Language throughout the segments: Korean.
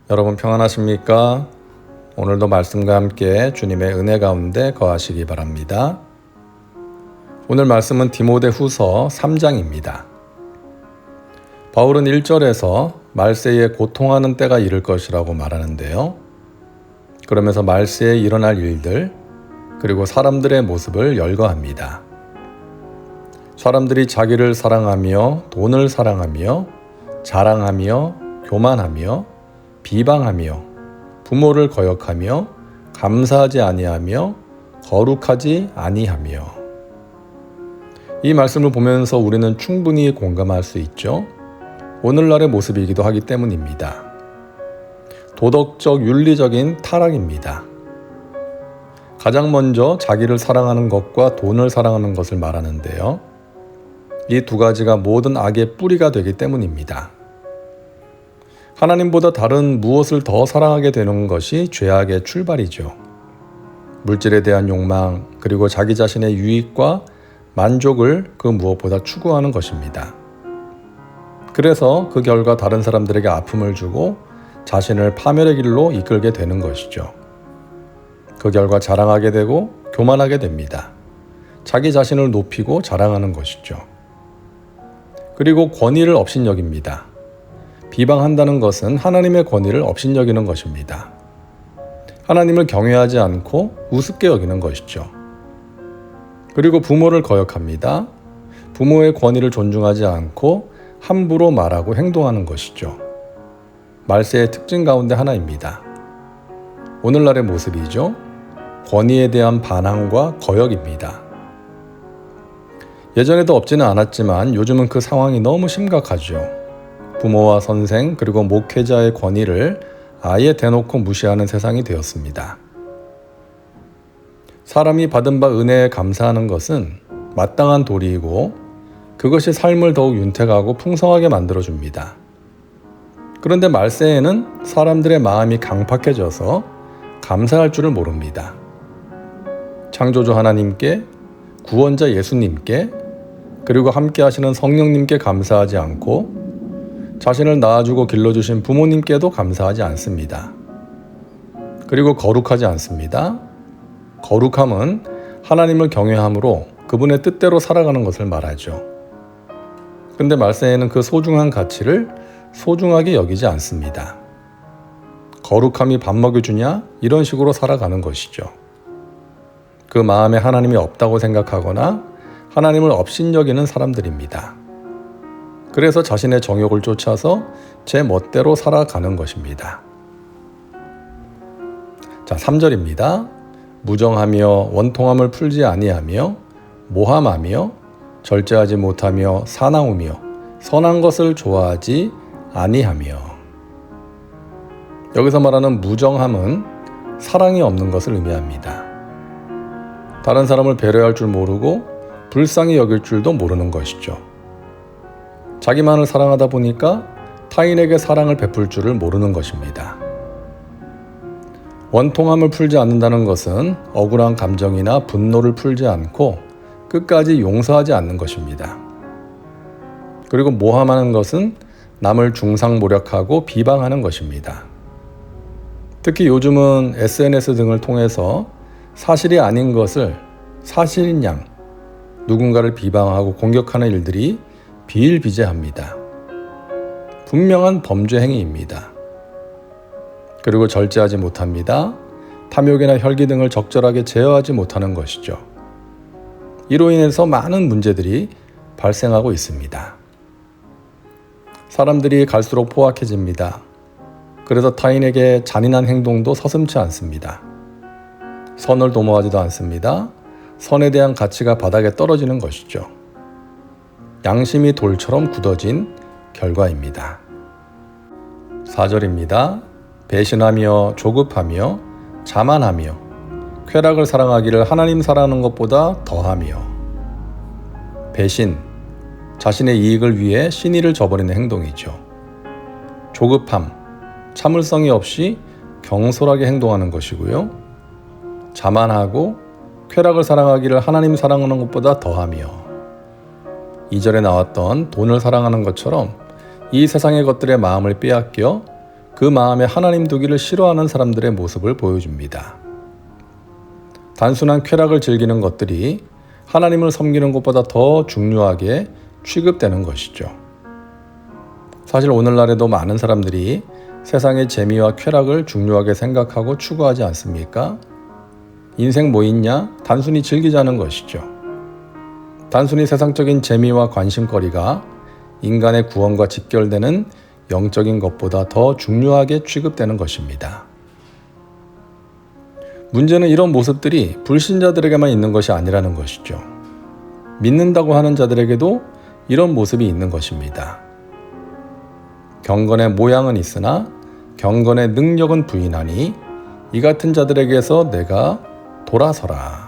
여러분 평안하십니까? 오늘도 말씀과 함께 주님의 은혜 가운데 거하시기 바랍니다. 오늘 말씀은 디모데후서 3장입니다. 바울은 1절에서 말세에 고통하는 때가 이를 것이라고 말하는데요. 그러면서 말세에 일어날 일들, 그리고 사람들의 모습을 열거합니다. 사람들이 자기를 사랑하며 돈을 사랑하며 자랑하며 교만하며 비방하며 부모를 거역하며 감사하지 아니하며 거룩하지 아니하며. 이 말씀을 보면서 우리는 충분히 공감할 수 있죠. 오늘날의 모습이기도 하기 때문입니다. 도덕적 윤리적인 타락입니다. 가장 먼저 자기를 사랑하는 것과 돈을 사랑하는 것을 말하는데요. 이 두 가지가 모든 악의 뿌리가 되기 때문입니다. 하나님보다 다른 무엇을 더 사랑하게 되는 것이 죄악의 출발이죠. 물질에 대한 욕망, 그리고 자기 자신의 유익과 만족을 그 무엇보다 추구하는 것입니다. 그래서 그 결과 다른 사람들에게 아픔을 주고 자신을 파멸의 길로 이끌게 되는 것이죠. 그 결과 자랑하게 되고 교만하게 됩니다. 자기 자신을 높이고 자랑하는 것이죠. 그리고 권위를 업신여깁니다. 비방한다는 것은 하나님의 권위를 업신여기는 것입니다. 하나님을 경외하지 않고 우습게 여기는 것이죠. 그리고 부모를 거역합니다. 부모의 권위를 존중하지 않고 함부로 말하고 행동하는 것이죠. 말세의 특징 가운데 하나입니다. 오늘날의 모습이죠. 권위에 대한 반항과 거역입니다. 예전에도 없지는 않았지만 요즘은 그 상황이 너무 심각하죠. 부모와 선생 그리고 목회자의 권위를 아예 대놓고 무시하는 세상이 되었습니다. 사람이 받은 바 은혜에 감사하는 것은 마땅한 도리이고 그것이 삶을 더욱 윤택하고 풍성하게 만들어줍니다. 그런데 말세에는 사람들의 마음이 강팍해져서 감사할 줄을 모릅니다. 창조주 하나님께, 구원자 예수님께, 그리고 함께 하시는 성령님께 감사하지 않고 자신을 낳아주고 길러주신 부모님께도 감사하지 않습니다. 그리고 거룩하지 않습니다. 거룩함은 하나님을 경외함으로 그분의 뜻대로 살아가는 것을 말하죠. 그런데 말세에는 그 소중한 가치를 소중하게 여기지 않습니다. 거룩함이 밥 먹여주냐? 이런 식으로 살아가는 것이죠. 그 마음에 하나님이 없다고 생각하거나 하나님을 업신여기는 사람들입니다. 그래서 자신의 정욕을 쫓아서 제 멋대로 살아가는 것입니다. 자, 3절입니다. 무정하며 원통함을 풀지 아니하며 모함하며 절제하지 못하며 사나우며 선한 것을 좋아하지 아니하며. 여기서 말하는 무정함은 사랑이 없는 것을 의미합니다. 다른 사람을 배려할 줄 모르고 불쌍히 여길 줄도 모르는 것이죠. 자기만을 사랑하다 보니까 타인에게 사랑을 베풀 줄을 모르는 것입니다. 원통함을 풀지 않는다는 것은 억울한 감정이나 분노를 풀지 않고 끝까지 용서하지 않는 것입니다. 그리고 모함하는 것은 남을 중상모략하고 비방하는 것입니다. 특히 요즘은 SNS 등을 통해서 사실이 아닌 것을 사실인 양 누군가를 비방하고 공격하는 일들이 비일비재합니다. 분명한 범죄 행위입니다. 그리고 절제하지 못합니다. 탐욕이나 혈기 등을 적절하게 제어하지 못하는 것이죠. 이로 인해서 많은 문제들이 발생하고 있습니다. 사람들이 갈수록 포악해집니다. 그래서 타인에게 잔인한 행동도 서슴지 않습니다. 선을 도모하지도 않습니다. 선에 대한 가치가 바닥에 떨어지는 것이죠. 양심이 돌처럼 굳어진 결과입니다. 4절입니다. 배신하며 조급하며 자만하며 쾌락을 사랑하기를 하나님 사랑하는 것보다 더하며. 배신, 자신의 이익을 위해 신의를 저버리는 행동이죠. 조급함, 참을성이 없이 경솔하게 행동하는 것이고요. 자만하고 쾌락을 사랑하기를 하나님 사랑하는 것보다 더하며 2절에 나왔던 돈을 사랑하는 것처럼 이 세상의 것들의 마음을 빼앗겨 그 마음에 하나님 두기를 싫어하는 사람들의 모습을 보여줍니다. 단순한 쾌락을 즐기는 것들이 하나님을 섬기는 것보다 더 중요하게 취급되는 것이죠. 사실 오늘날에도 많은 사람들이 세상의 재미와 쾌락을 중요하게 생각하고 추구하지 않습니까? 인생 뭐 있냐? 단순히 즐기자는 것이죠. 단순히 세상적인 재미와 관심거리가 인간의 구원과 직결되는 영적인 것보다 더 중요하게 취급되는 것입니다. 문제는 이런 모습들이 불신자들에게만 있는 것이 아니라는 것이죠. 믿는다고 하는 자들에게도 이런 모습이 있는 것입니다. 경건의 모양은 있으나 경건의 능력은 부인하니 이 같은 자들에게서 내가 돌아서라.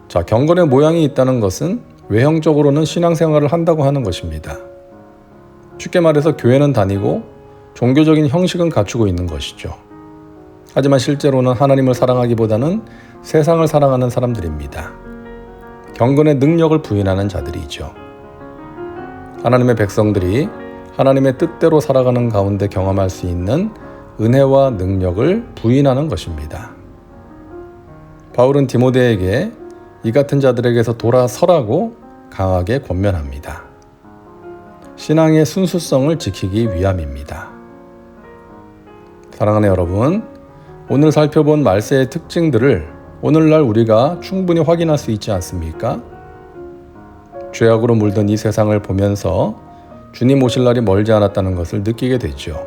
자, 경건의 모양이 있다는 것은 외형적으로는 신앙생활을 한다고 하는 것입니다. 쉽게 말해서 교회는 다니고 종교적인 형식은 갖추고 있는 것이죠. 하지만 실제로는 하나님을 사랑하기보다는 세상을 사랑하는 사람들입니다. 경건의 능력을 부인하는 자들이죠. 하나님의 백성들이 하나님의 뜻대로 살아가는 가운데 경험할 수 있는 은혜와 능력을 부인하는 것입니다. 바울은 디모데에게 이 같은 자들에게서 돌아서라고 강하게 권면합니다. 신앙의 순수성을 지키기 위함입니다. 사랑하는 여러분, 오늘 살펴본 말세의 특징들을 오늘날 우리가 충분히 확인할 수 있지 않습니까? 죄악으로 물든 이 세상을 보면서 주님 오실 날이 멀지 않았다는 것을 느끼게 되죠.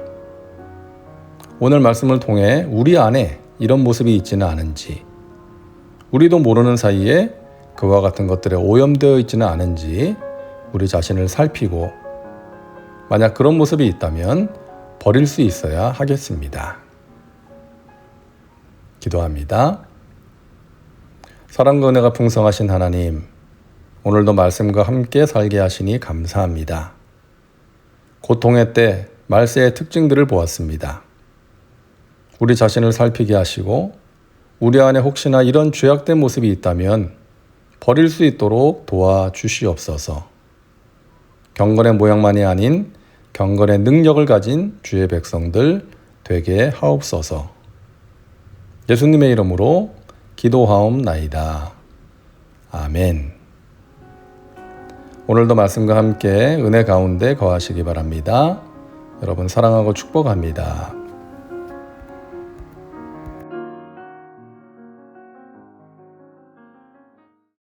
오늘 말씀을 통해 우리 안에 이런 모습이 있지는 않은지, 우리도 모르는 사이에 그와 같은 것들에 오염되어 있지는 않은지 우리 자신을 살피고 만약 그런 모습이 있다면 버릴 수 있어야 하겠습니다. 기도합니다. 사랑과 은혜가 풍성하신 하나님, 오늘도 말씀과 함께 살게 하시니 감사합니다. 고통의 때 말세의 특징들을 보았습니다. 우리 자신을 살피게 하시고 우리 안에 혹시나 이런 죄악된 모습이 있다면 버릴 수 있도록 도와주시옵소서. 경건의 모양만이 아닌 경건의 능력을 가진 주의 백성들 되게 하옵소서. 예수님의 이름으로 기도하옵나이다. 아멘. 오늘도 말씀과 함께 은혜 가운데 거하시기 바랍니다. 여러분 사랑하고 축복합니다.